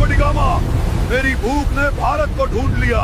Vasco D gamma, मेरी भूख ने भारत को ढूंढ लिया।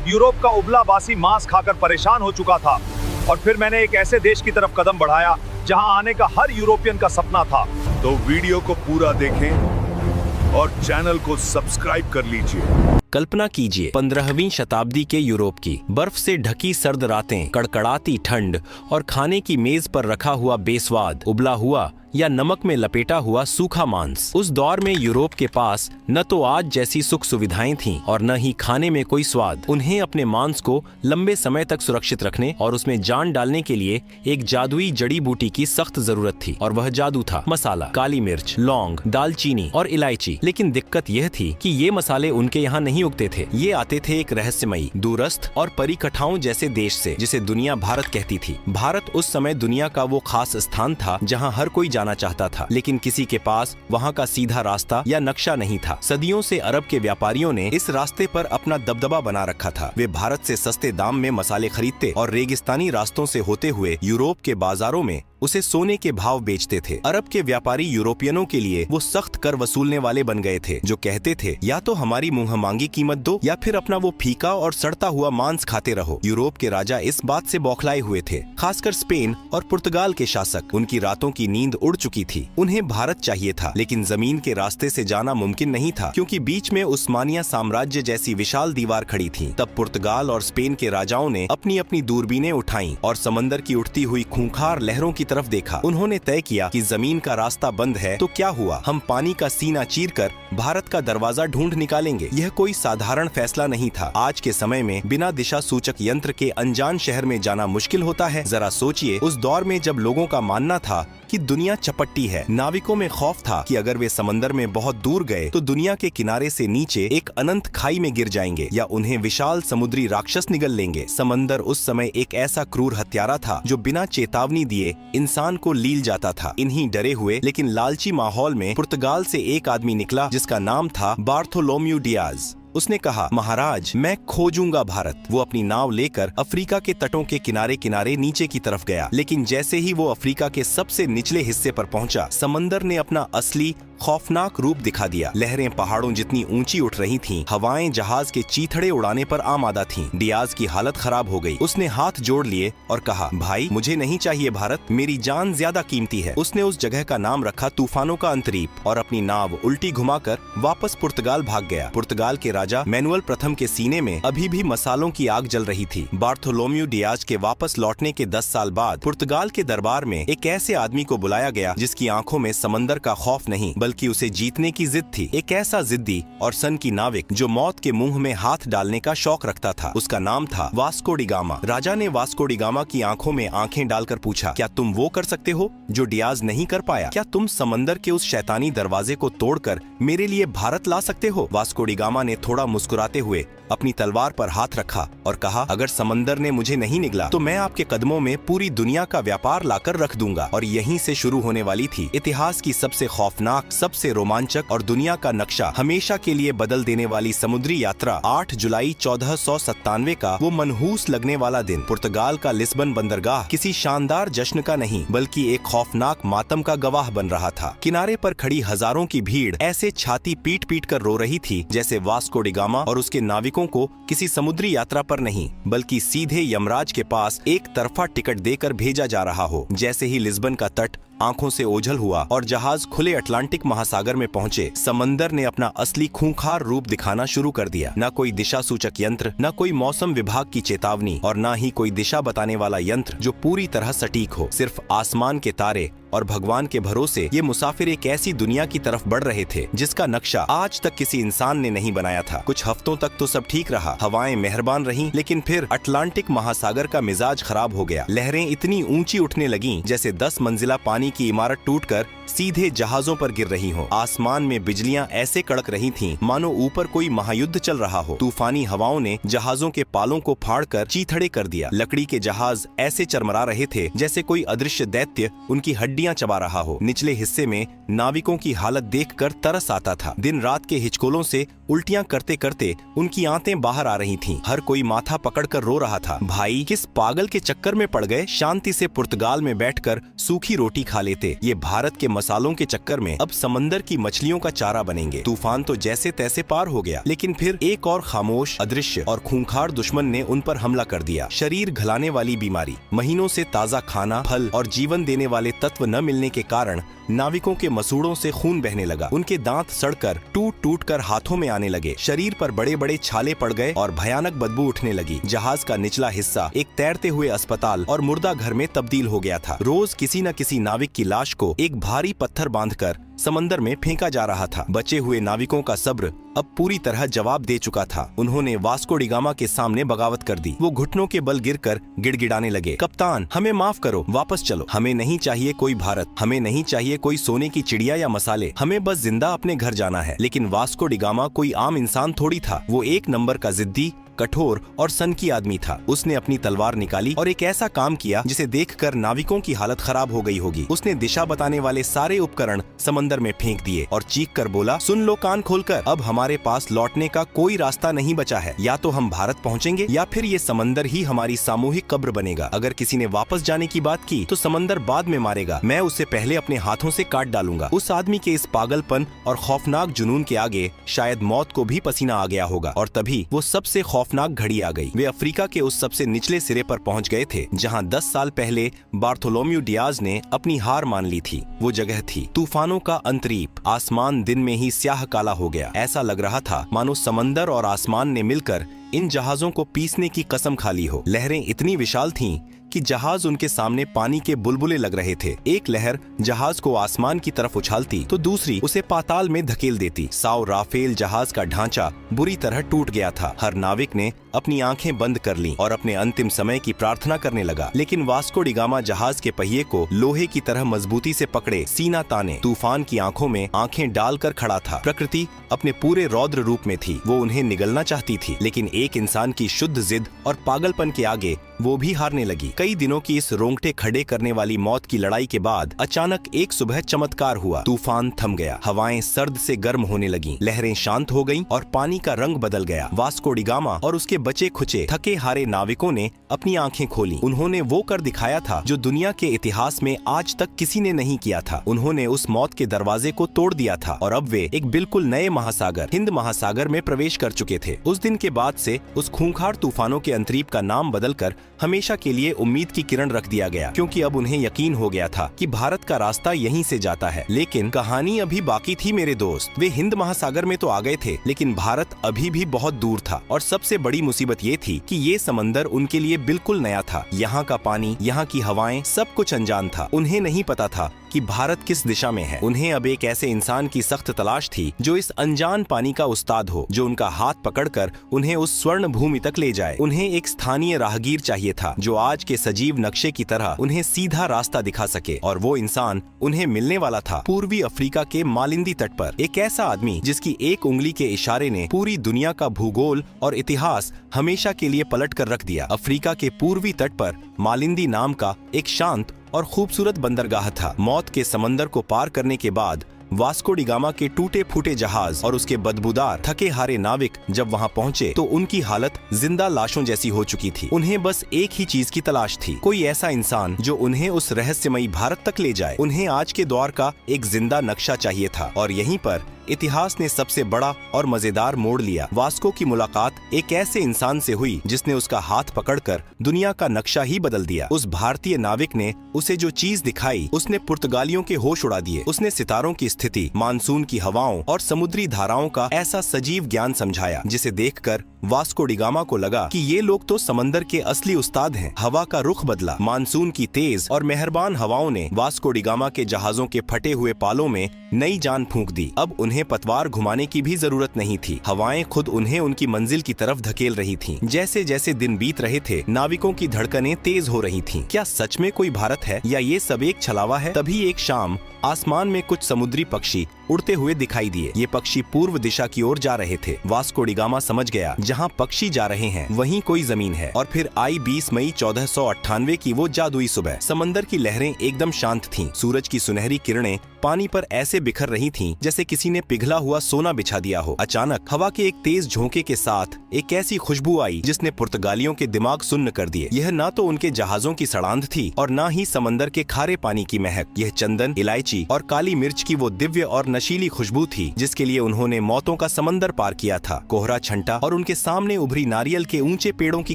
यूरोप का उबला बासी मांस खाकर परेशान हो चुका था और फिर मैंने एक ऐसे देश की तरफ कदम बढ़ाया जहां आने का हर यूरोपियन का सपना था। तो वीडियो को पूरा देखें और चैनल को सब्सक्राइब कर लीजिए। कल्पना कीजिए 15वीं शताब्दी के यूरोप की बर्फ से ढकी सर्द रातें, कड़कड़ाती ठंड और खाने की मेज पर रखा हुआ बेस्वाद उबला हुआ या नमक में लपेटा हुआ सूखा मांस। उस दौर में यूरोप के पास न तो आज जैसी सुख सुविधाएं थीं और न ही खाने में कोई स्वाद। उन्हें अपने मांस को लंबे समय तक सुरक्षित रखने और उसमें जान डालने के लिए एक जादुई जड़ी बूटी की सख्त जरूरत थी और वह जादू था मसाला, काली मिर्च, लौंग, दालचीनी और इलायची। लेकिन दिक्कत यह थी कि ये मसाले उनके यहाँ नहीं उगते थे। ये आते थे एक रहस्यमयी, दूरस्थ और परिकठाओं जैसे देश से, जिसे दुनिया भारत कहती थी। भारत उस समय दुनिया का वो खास स्थान था जहाँ हर कोई जाना चाहता था, लेकिन किसी के पास वहाँ का सीधा रास्ता या नक्शा नहीं था। सदियों से अरब के व्यापारियों ने इस रास्ते पर अपना दबदबा बना रखा था। वे भारत से सस्ते दाम में मसाले खरीदते और रेगिस्तानी रास्तों से होते हुए यूरोप के बाजारों में उसे सोने के भाव बेचते थे। अरब के व्यापारी यूरोपियनों के लिए वो सख्त कर वसूलने वाले बन गए थे, जो कहते थे या तो हमारी मुंह मांगी कीमत दो या फिर अपना वो फीका और सड़ता हुआ मांस खाते रहो। यूरोप के राजा इस बात से बौखलाए हुए थे, खासकर स्पेन और पुर्तगाल के शासक। उनकी रातों की नींद उड़ चुकी थी। उन्हें भारत चाहिए था, लेकिन जमीन के रास्ते से जाना मुमकिन नहीं था, क्योंकि बीच में उस्मानिया साम्राज्य जैसी विशाल दीवार खड़ी थी। तब पुर्तगाल और स्पेन के राजाओं ने अपनी अपनी दूरबीनें उठाई और समंदर की उठती हुई खूंखार लहरों की तरफ देखा। उन्होंने तय किया कि जमीन का रास्ता बंद है तो क्या हुआ, हम पानी का सीना चीरकर भारत का दरवाजा ढूंढ निकालेंगे। यह कोई साधारण फैसला नहीं था। आज के समय में बिना दिशा सूचक यंत्र के अनजान शहर में जाना मुश्किल होता है। जरा सोचिए, उस दौर में जब लोगों का मानना था कि दुनिया चपट्टी है, नाविकों में खौफ था कि अगर वे समंदर में बहुत दूर गए तो दुनिया के किनारे से नीचे एक अनंत खाई में गिर जाएंगे या उन्हें विशाल समुद्री राक्षस निगल लेंगे। समंदर उस समय एक ऐसा क्रूर हत्यारा था जो बिना चेतावनी दिए इंसान को लील जाता था। इन्हीं डरे हुए लेकिन लालची माहौल में पुर्तगाल से एक आदमी निकला जिसका नाम था बार्थोलोम्यू डियाज। उसने कहा, महाराज, मैं खोजूंगा भारत। वो अपनी नाव लेकर अफ्रीका के तटों के किनारे किनारे नीचे की तरफ गया, लेकिन जैसे ही वो अफ्रीका के सबसे निचले हिस्से पर पहुंचा, समंदर ने अपना असली खौफनाक रूप दिखा दिया। लहरें पहाड़ों जितनी ऊंची उठ रही थीं, हवाएं जहाज के चीथड़े उड़ाने पर आमादा थीं। डियाज की हालत खराब हो गई। उसने हाथ जोड़ लिए और कहा, भाई, मुझे नहीं चाहिए भारत, मेरी जान ज्यादा कीमती है। उसने उस जगह का नाम रखा तूफानों का अंतरीप और अपनी नाव उल्टी घुमाकर वापस पुर्तगाल भाग गया। पुर्तगाल के राजा मैनुअल प्रथम के सीने में अभी भी मसालों की आग जल रही थी। बार्थोलोम्यू डियाज के वापस लौटने के 10 साल बाद पुर्तगाल के दरबार में एक ऐसे आदमी को बुलाया गया जिसकी आंखों में समंदर का खौफ नहीं बल्कि उसे जीतने की जिद थी। एक ऐसा जिद्दी और सन की नाविक जो मौत के मुंह में हाथ डालने का शौक रखता था। उसका नाम था वास्को डी गामा। राजा ने वास्को डी गामा की आंखों में आंखें डालकर पूछा, क्या तुम वो कर सकते हो जो डियाज नहीं कर पाया? क्या तुम समंदर के उस शैतानी दरवाजे को तोड़कर मेरे लिए भारत ला सकते हो? वास्को डी गामा ने थोड़ा मुस्कुराते हुए अपनी तलवार पर हाथ रखा और कहा, अगर समंदर ने मुझे नहीं निगला तो मैं आपके कदमों में पूरी दुनिया का व्यापार लाकर रख दूंगा। और यहीं से शुरू होने वाली थी इतिहास की सबसे खौफनाक, सबसे रोमांचक और दुनिया का नक्शा हमेशा के लिए बदल देने वाली समुद्री यात्रा। 8 जुलाई 1497 का वो मनहूस लगने वाला दिन। पुर्तगाल का लिस्बन बंदरगाह किसी शानदार जश्न का नहीं बल्कि एक खौफनाक मातम का गवाह बन रहा था। किनारे पर खड़ी हजारों की भीड़ ऐसे छाती पीट पीट कर रो रही थी जैसे वास्को डी गामा और उसके नाविकों को किसी समुद्री यात्रा पर नहीं बल्कि सीधे यमराज के पास एक तरफा टिकट देकर भेजा जा रहा हो। जैसे ही लिस्बन का तट आंखों से ओझल हुआ और जहाज खुले अटलांटिक महासागर में पहुंचे, समंदर ने अपना असली खूंखार रूप दिखाना शुरू कर दिया। न कोई दिशा सूचक यंत्र, न कोई मौसम विभाग की चेतावनी और न ही कोई दिशा बताने वाला यंत्र जो पूरी तरह सटीक हो। सिर्फ आसमान के तारे और भगवान के भरोसे ये मुसाफिर एक ऐसी दुनिया की तरफ बढ़ रहे थे जिसका नक्शा आज तक किसी इंसान ने नहीं बनाया था। कुछ हफ्तों तक तो सब ठीक रहा, हवाएं मेहरबान रहीं, लेकिन फिर अटलांटिक महासागर का मिजाज खराब हो गया। लहरें इतनी ऊंची उठने लगीं जैसे 10 मंजिला पानी की इमारत टूटकर सीधे जहाजों पर गिर रही हो। आसमान में बिजलियां ऐसे कड़क रही थीं मानो ऊपर कोई महायुद्ध चल रहा हो। तूफानी हवाओं ने जहाजों के पालों को फाड़कर चीथड़े कर दिया। लकड़ी के जहाज ऐसे चरमरा रहे थे जैसे कोई अदृश्य दैत्य उनकी हड्डियां चबा रहा हो। निचले हिस्से में नाविकों की हालत देखकर तरस आता था। दिन रात के हिचकोलों से उल्टियां करते करते उनकी आंतें बाहर आ रही थीं। हर कोई माथा पकड़कर रो रहा था। भाई किस पागल के चक्कर में पड़ गए, शांति से पुर्तगाल में बैठकर सूखी रोटी खा लेते। ये भारत के मसालों के चक्कर में अब समंदर की मछलियों का चारा बनेंगे। तूफान तो जैसे तैसे पार हो गया, लेकिन फिर एक और खामोश, अदृश्य और खूंखार दुश्मन ने उन पर हमला कर दिया। शरीर घलाने वाली बीमारी, महीनों से ताजा खाना, फल और जीवन देने वाले तत्व न मिलने के कारण नाविकों के मसूड़ों से खून बहने लगा। उनके दांत सड़कर टूट टूट कर हाथों में आने लगे। शरीर पर बड़े बड़े छाले पड़ गए और भयानक बदबू उठने लगी। जहाज का निचला हिस्सा एक तैरते हुए अस्पताल और मुर्दा घर में तब्दील हो गया था। रोज किसी न किसी नाविक की लाश को एक भारी पत्थर बांधकर समंदर में फेंका जा रहा था। बचे हुए नाविकों का सब्र अब पूरी तरह जवाब दे चुका था। उन्होंने वास्को डी गामा के सामने बगावत कर दी। वो घुटनों के बल गिरकर गिड़गिड़ाने लगे, कप्तान हमें माफ करो, वापस चलो। हमें नहीं चाहिए कोई भारत, हमें नहीं चाहिए कोई सोने की चिड़िया या मसाले, हमें बस जिंदा अपने घर जाना है। लेकिन वास्को डी गामा कोई आम इंसान थोड़ी था। वो एक नंबर का जिद्दी, कठोर और सनकी आदमी था। उसने अपनी तलवार निकाली और एक ऐसा काम किया जिसे देखकर नाविकों की हालत खराब हो गई होगी। उसने दिशा बताने वाले सारे उपकरण समंदर में फेंक दिए और चीख कर बोला, सुन लो कान खोलकर, अब हमारे पास लौटने का कोई रास्ता नहीं बचा है। या तो हम भारत पहुंचेंगे या फिर ये समंदर ही हमारी सामूहिक कब्र बनेगा। अगर किसी ने वापस जाने की बात की तो समंदर बाद में मारेगा, मैं उसे पहले अपने हाथों से काट डालूंगा। उस आदमी के इस पागलपन और खौफनाक जुनून के आगे शायद मौत को भी पसीना आ गया होगा। और तभी वो सबसे खौफनाक घड़ी आ गई। वे अफ्रीका के उस सबसे निचले सिरे पर पहुंच गए थे जहां 10 साल पहले बार्थोलोम्यू डियाज ने अपनी हार मान ली थी। वो जगह थी तूफानों का अंतरीप। आसमान दिन में ही स्याह काला हो गया। ऐसा लग रहा था मानो समंदर और आसमान ने मिलकर इन जहाजों को पीसने की कसम खा ली हो। लहरें इतनी विशाल थीं कि जहाज उनके सामने पानी के बुलबुले लग रहे थे। एक लहर जहाज को आसमान की तरफ उछालती तो दूसरी उसे पाताल में धकेल देती। साओ राफेल जहाज का ढांचा बुरी तरह टूट गया था। हर नाविक ने अपनी आंखें बंद कर लीं और अपने अंतिम समय की प्रार्थना करने लगा। लेकिन वास्को डी गामा जहाज के पहिए को लोहे की तरह मजबूती से पकड़े सीना ताने तूफान की आंखों में आंखें डालकर खड़ा था। प्रकृति अपने पूरे रौद्र रूप में थी। वो उन्हें निगलना चाहती थी, लेकिन एक इंसान की शुद्ध जिद और पागलपन के आगे वो भी हारने लगी। कई दिनों की इस रोंगटे खड़े करने वाली मौत की लड़ाई के बाद अचानक एक सुबह चमत्कार हुआ। तूफान थम गया, हवाएं सर्द से गर्म होने लगीं, लहरें शांत हो गईं और पानी का रंग बदल गया। वास्को डी गामा और उसके बचे खुचे थके हारे नाविकों ने अपनी आंखें खोली। उन्होंने वो कर दिखाया था जो दुनिया के इतिहास में आज तक किसी ने नहीं किया था। उन्होंने उस मौत के दरवाजे को तोड़ दिया था और अब वे एक बिल्कुल नए महासागर, हिंद महासागर में प्रवेश कर चुके थे। उस दिन के बाद से उस खूंखार तूफानों के अंतरीप का नाम बदलकर हमेशा के लिए उम्मीद की किरण रख दिया गया, क्योंकि अब उन्हें यकीन हो गया था कि भारत का रास्ता यहीं से जाता है। लेकिन कहानी अभी बाकी थी मेरे दोस्त। वे हिंद महासागर में तो आ गए थे, लेकिन भारत अभी भी बहुत दूर था। और सबसे बड़ी मुसीबत ये थी कि ये समंदर उनके लिए बिल्कुल नया था। यहाँ का पानी, यहाँ की हवाएं, सब कुछ अनजान था। उन्हें नहीं पता था कि भारत किस दिशा में है। उन्हें अब एक ऐसे इंसान की सख्त तलाश थी जो इस अनजान पानी का उस्ताद हो, जो उनका हाथ पकड़कर उन्हें उस स्वर्ण भूमि तक ले जाए। उन्हें एक स्थानीय राहगीर चाहिए था जो आज के सजीव नक्शे की तरह उन्हें सीधा रास्ता दिखा सके। और वो इंसान उन्हें मिलने वाला था पूर्वी अफ्रीका के मालिंदी तट पर। एक ऐसा आदमी जिसकी एक उंगली के इशारे ने पूरी दुनिया का भूगोल और इतिहास हमेशा के लिए पलट कर रख दिया। अफ्रीका के पूर्वी तट पर मालिंदी नाम का एक शांत और खूबसूरत बंदरगाह था। मौत के समंदर को पार करने के बाद वास्को डी गामा के टूटे फूटे जहाज और उसके बदबूदार थके हारे नाविक जब वहां पहुंचे तो उनकी हालत जिंदा लाशों जैसी हो चुकी थी। उन्हें बस एक ही चीज की तलाश थी, कोई ऐसा इंसान जो उन्हें उस रहस्यमयी भारत तक ले जाए। उन्हें आज के दौर का एक जिंदा नक्शा चाहिए था। और यहीं पर इतिहास ने सबसे बड़ा और मजेदार मोड़ लिया। वास्को की मुलाकात एक ऐसे इंसान से हुई जिसने उसका हाथ पकड़कर दुनिया का नक्शा ही बदल दिया। उस भारतीय नाविक ने उसे जो चीज दिखाई उसने पुर्तगालियों के होश उड़ा दिए। उसने सितारों की स्थिति, मानसून की हवाओं और समुद्री धाराओं का ऐसा सजीव ज्ञान समझाया जिसे देखकर वास्को डी गामा को लगा कि ये लोग तो समंदर के असली उस्ताद हैं। हवा का रुख बदला। मानसून की तेज और मेहरबान हवाओं ने वास्को डी गामा के जहाजों के फटे हुए पालों में नई जान फूंक दी। अब उन्हें पतवार घुमाने की भी जरूरत नहीं थी। हवाएं खुद उन्हें उनकी मंजिल की तरफ धकेल रही थीं। जैसे जैसे दिन बीत रहे थे, नाविकों की धड़कनें तेज हो रही थीं। क्या सच में कोई भारत है या ये सब एक छलावा है? तभी एक शाम आसमान में कुछ समुद्री पक्षी उड़ते हुए दिखाई दिए। ये पक्षी पूर्व दिशा की ओर जा रहे थे। वास्को डी गामा समझ गया, जहाँ पक्षी जा रहे हैं वहीं कोई जमीन है। और फिर आई 20 मई 1498 की वो जादुई सुबह। समंदर की लहरें एकदम शांत थीं। सूरज की सुनहरी किरणें पानी पर ऐसे बिखर रही थीं जैसे किसी ने पिघला हुआ सोना बिछा दिया हो। अचानक हवा के एक तेज झोंके के साथ एक ऐसी खुशबू आई जिसने पुर्तगालियों के दिमाग सुन्न कर दिए। यह ना तो उनके जहाजों की सड़ांध थी और ना ही समंदर के खारे पानी की महक। यह चंदन, इलायची और काली मिर्च की वो दिव्य और नशीली खुशबू थी जिसके लिए उन्होंने मौतों का समंदर पार किया था। कोहरा छंटा और उनके सामने उभरी नारियल के ऊंचे पेड़ों की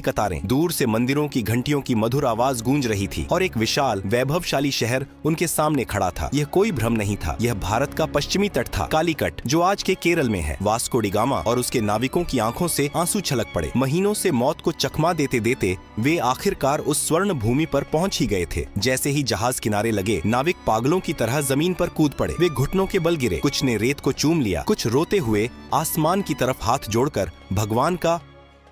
कतारें। दूर से मंदिरों की घंटियों की मधुर आवाज गूंज रही थी और एक विशाल वैभवशाली शहर उनके सामने खड़ा था। यह कोई भ्रम नहीं था, यह भारत का पश्चिमी तट था, कालीकट, जो आज के केरल में है। वास्को डी गामा और उसके नाविकों की आंखों से आंसू छलक पड़े। महीनों से मौत को चकमा देते देते वे आखिरकार उस स्वर्ण भूमि पर पहुंच ही गए थे। जैसे ही जहाज किनारे लगे, नाविक पागलों की तरह जमीन पर कूद पड़े। वे घुटनों के बल गिरे, कुछ ने रेत को चूम लिया, कुछ रोते हुए आसमान की तरफ हाथ जोड़कर भगवान का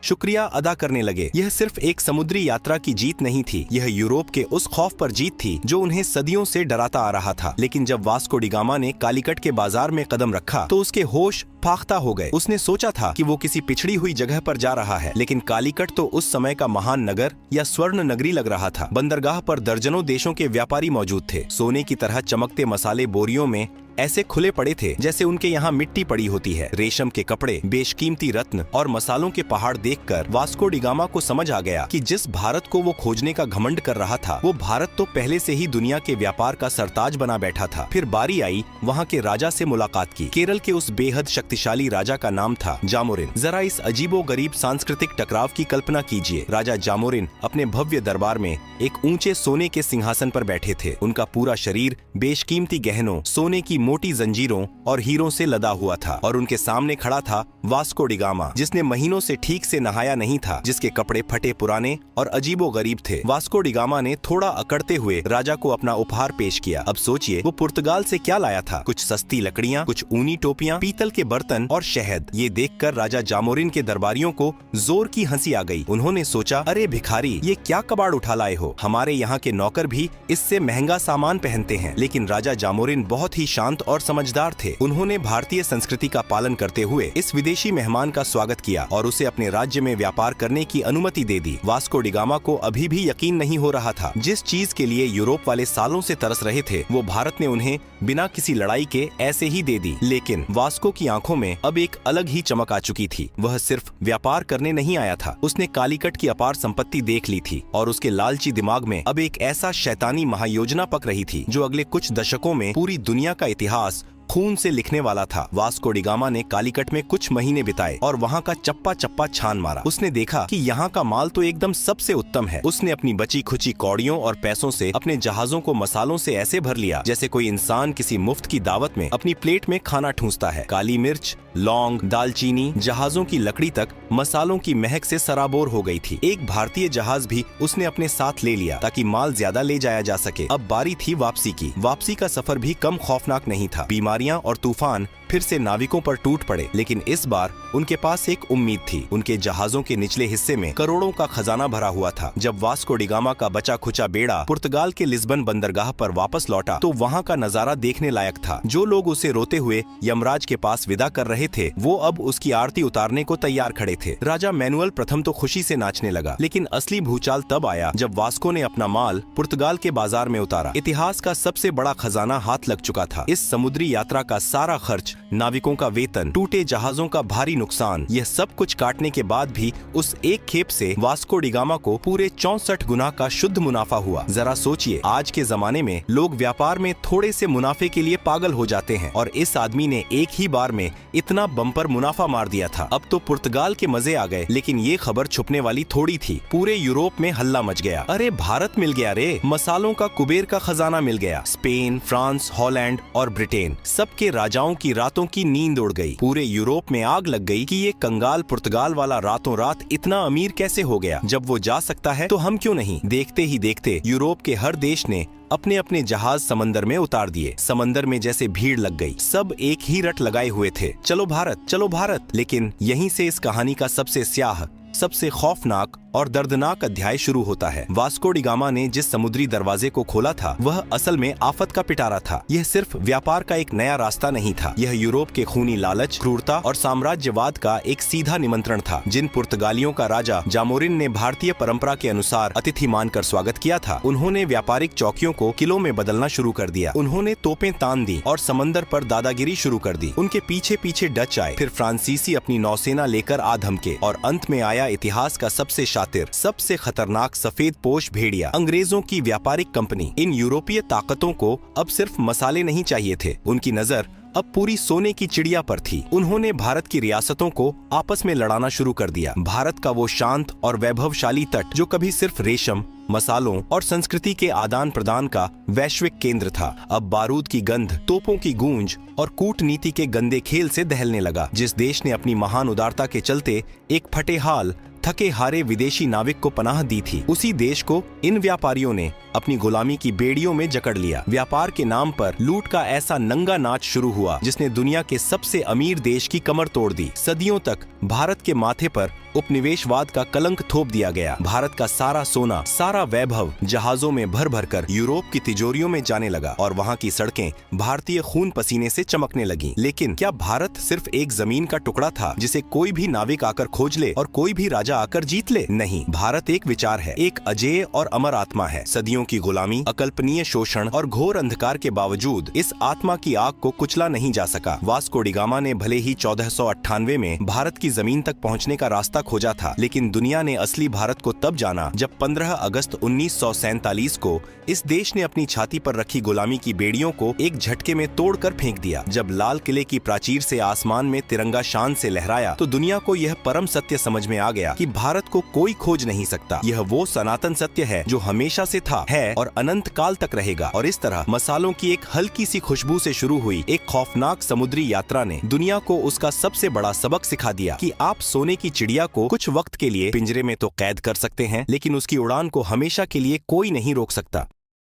शुक्रिया अदा करने लगे। यह सिर्फ एक समुद्री यात्रा की जीत नहीं थी, यह यूरोप के उस खौफ पर जीत थी जो उन्हें सदियों से डराता आ रहा था। लेकिन जब वास्को डी गामा ने कालीकट के बाजार में कदम रखा तो उसके होश फाख्ता हो गए। उसने सोचा था कि वो किसी पिछड़ी हुई जगह पर जा रहा है, लेकिन कालीकट तो उस समय का महान नगर या स्वर्ण नगरी लग रहा था। बंदरगाह पर दर्जनों देशों के व्यापारी मौजूद थे। सोने की तरह चमकते मसाले बोरियों में ऐसे खुले पड़े थे जैसे उनके यहाँ मिट्टी पड़ी होती है। रेशम के कपड़े, बेशकीमती रत्न और मसालों के पहाड़ देखकर वास्को डी गामा को समझ आ गया कि जिस भारत को वो खोजने का घमंड कर रहा था, वो भारत तो पहले से ही दुनिया के व्यापार का सरताज बना बैठा था। फिर बारी आई वहाँ के राजा से मुलाकात की। केरल के उस बेहद शक्तिशाली राजा का नाम था जामोरिन। जरा इस अजीबो गरीब सांस्कृतिक टकराव की कल्पना कीजिए। राजा जामोरिन अपने भव्य दरबार में एक ऊंचे सोने के सिंहासन पर बैठे थे। उनका पूरा शरीर बेशकीमती गहनों, सोने की मोटी जंजीरों और हीरों से लदा हुआ था और उनके सामने खड़ा था वास्को डी गामा, जिसने महीनों से ठीक से नहाया नहीं था, जिसके कपड़े फटे पुराने और अजीबो गरीब थे। वास्को डी गामा ने थोड़ा अकड़ते हुए राजा को अपना उपहार पेश किया। अब सोचिए वो पुर्तगाल से क्या लाया था। कुछ सस्ती लकड़ियाँ, कुछ ऊनी टोपियाँ, पीतल के बर्तन और शहद। ये देखकर राजा जामोरिन के दरबारियों को जोर की हंसी आ गई। उन्होंने सोचा, अरे भिखारी, ये क्या कबाड़ उठा लाए हो? हमारे यहाँ के नौकर भी इससे महंगा सामान पहनते हैं। लेकिन राजा जामोरिन बहुत ही शांत और समझदार थे। उन्होंने भारतीय संस्कृति का पालन करते हुए इस विदेशी मेहमान का स्वागत किया और उसे अपने राज्य में व्यापार करने की अनुमति दे दी। वास्को डी गामा को अभी भी यकीन नहीं हो रहा था। जिस चीज के लिए यूरोप वाले सालों से तरस रहे थे, वो भारत ने उन्हें बिना किसी लड़ाई के ऐसे ही दे दी। लेकिन वास्को की आंखों में अब एक अलग ही चमक आ चुकी थी। वह सिर्फ व्यापार करने नहीं आया था, उसने कालीकट की अपार संपत्ति देख ली थी और उसके लालची दिमाग में अब एक ऐसा शैतानी महायोजना पक रही थी जो अगले कुछ दशकों में पूरी दुनिया का इतिहास खून से लिखने वाला था। वास्को डी गामा ने कालीकट में कुछ महीने बिताए और वहाँ का चप्पा चप्पा छान मारा। उसने देखा कि यहाँ का माल तो एकदम सबसे उत्तम है। उसने अपनी बची खुची कौड़ियों और पैसों से अपने जहाजों को मसालों से ऐसे भर लिया जैसे कोई इंसान किसी मुफ्त की दावत में अपनी प्लेट में खाना ठूंसता है। काली मिर्च, लौंग, दालचीनी, जहाजों की लकड़ी तक मसालों की महक से सराबोर हो गई थी। एक भारतीय जहाज भी उसने अपने साथ ले लिया ताकि माल ज्यादा ले जाया जा सके। अब बारी थी वापसी की। वापसी का सफर भी कम खौफनाक नहीं था। बीमारियां और तूफान फिर से नाविकों पर टूट पड़े, लेकिन इस बार उनके पास एक उम्मीद थी। उनके जहाजों के निचले हिस्से में करोड़ों का खजाना भरा हुआ था। जब वास्को डी गामा का बचा खुचा बेड़ा पुर्तगाल के लिस्बन बंदरगाह पर वापस लौटा तो वहाँ का नजारा देखने लायक था। जो लोग उसे रोते हुए यमराज के पास विदा कर रहे थे, वो अब उसकी आरती उतारने को तैयार खड़े थे। राजा मैनुअल प्रथम तो खुशी से नाचने लगा, लेकिन असली भूचाल तब आया जब वास्को ने अपना माल पुर्तगाल के बाजार में उतारा। इतिहास का सबसे बड़ा खजाना हाथ लग चुका था। इस समुद्री यात्रा का सारा खर्च, नाविकों का वेतन, टूटे जहाजों का भारी नुकसान, यह सब कुछ काटने के बाद भी उस एक खेप से वास्को डी गामा को पूरे 64 गुना का शुद्ध मुनाफा हुआ। जरा सोचिए, आज के जमाने में लोग व्यापार में थोड़े से मुनाफे के लिए पागल हो जाते हैं और इस आदमी ने एक ही बार में इतना बम्पर मुनाफा मार दिया था। अब तो पुर्तगाल के मजे आ गए, लेकिन ये खबर छुपने वाली थोड़ी थी। पूरे यूरोप में हल्ला मच गया। अरे भारत मिल गया रे, मसालों का कुबेर का खजाना मिल गया। स्पेन, फ्रांस, हॉलैंड और ब्रिटेन, सबके राजाओं की रातों की नींद उड़ गई। पूरे यूरोप में आग लग गई कि ये कंगाल पुर्तगाल वाला रातों रात इतना अमीर कैसे हो गया। जब वो जा सकता है तो हम क्यों नहीं। देखते ही देखते यूरोप के हर देश ने अपने अपने जहाज समंदर में उतार दिए। समंदर में जैसे भीड़ लग गई। सब एक ही रट लगाए हुए थे, चलो भारत, चलो भारत। लेकिन यहीं से इस कहानी का सबसे स्याह सबसे खौफनाक और दर्दनाक अध्याय शुरू होता है। वास्को डी गामा ने जिस समुद्री दरवाजे को खोला था वह असल में आफत का पिटारा था। यह सिर्फ व्यापार का एक नया रास्ता नहीं था, यह यूरोप के खूनी लालच, क्रूरता और साम्राज्यवाद का एक सीधा निमंत्रण था। जिन पुर्तगालियों का राजा जामोरिन ने भारतीय परंपरा के अनुसार अतिथि मानकर स्वागत किया था, उन्होंने व्यापारिक चौकियों को किलों में बदलना शुरू कर दिया। उन्होंने तोपें तान दी और समंदर पर दादागिरी शुरू कर दी। उनके पीछे पीछे डच आए, फिर फ्रांसीसी अपनी नौसेना लेकर आ धमके और अंत में आया इतिहास का सबसे शातिर, सबसे खतरनाक सफेद पोश भेड़िया, अंग्रेजों की व्यापारिक कंपनी। इन यूरोपीय ताकतों को अब सिर्फ मसाले नहीं चाहिए थे, उनकी नजर अब पूरी सोने की चिड़िया पर थी। उन्होंने भारत की रियासतों को आपस में लड़ाना शुरू कर दिया। भारत का वो शांत और वैभवशाली तट जो कभी सिर्फ रेशम, मसालों और संस्कृति के आदान प्रदान का वैश्विक केंद्र था, अब बारूद की गंध, तोपों की गूंज और कूटनीति के गंदे खेल से दहलने लगा। जिस देश ने अपनी महान उदारता के चलते एक फटेहाल, थके हारे विदेशी नाविक को पनाह दी थी, उसी देश को इन व्यापारियों ने अपनी गुलामी की बेड़ियों में जकड़ लिया। व्यापार के नाम पर लूट का ऐसा नंगा नाच शुरू हुआ जिसने दुनिया के सबसे अमीर देश की कमर तोड़ दी। सदियों तक भारत के माथे पर उपनिवेशवाद का कलंक थोप दिया गया। भारत का सारा सोना, सारा वैभव जहाजों में भर भर कर यूरोप की तिजोरियों में जाने लगा और वहाँ की सड़कें भारतीय खून पसीने से चमकने लगी। लेकिन क्या भारत सिर्फ एक जमीन का टुकड़ा था जिसे कोई भी नाविक आकर खोज ले और कोई भी राजा आकर जीत ले? नहीं, भारत एक विचार है, एक अजेय और अमर आत्मा है। सदियों की गुलामी, अकल्पनीय शोषण और घोर अंधकार के बावजूद इस आत्मा की आग को कुचला नहीं जा सका। वास्को डी गामा ने भले ही 1498 में भारत की जमीन तक पहुंचने का रास्ता खोजा था, लेकिन दुनिया ने असली भारत को तब जाना जब 15 अगस्त 1947 को इस देश ने अपनी छाती पर रखी गुलामी की बेड़ियों को एक झटके में तोड़कर फेंक दिया। जब लाल किले की प्राचीर से आसमान में तिरंगा शान से लहराया तो दुनिया को यह परम सत्य समझ में आ गया कि भारत को कोई खोज नहीं सकता। यह वो सनातन सत्य है जो हमेशा से था, है और अनंत काल तक रहेगा। और इस तरह मसालों की एक हल्की सी खुशबू से शुरू हुई एक खौफनाक समुद्री यात्रा ने दुनिया को उसका सबसे बड़ा सबक सिखा दिया कि आप सोने की चिड़िया को कुछ वक्त के लिए पिंजरे में तो कैद कर सकते हैं, लेकिन उसकी उड़ान को हमेशा के लिए कोई नहीं रोक सकता।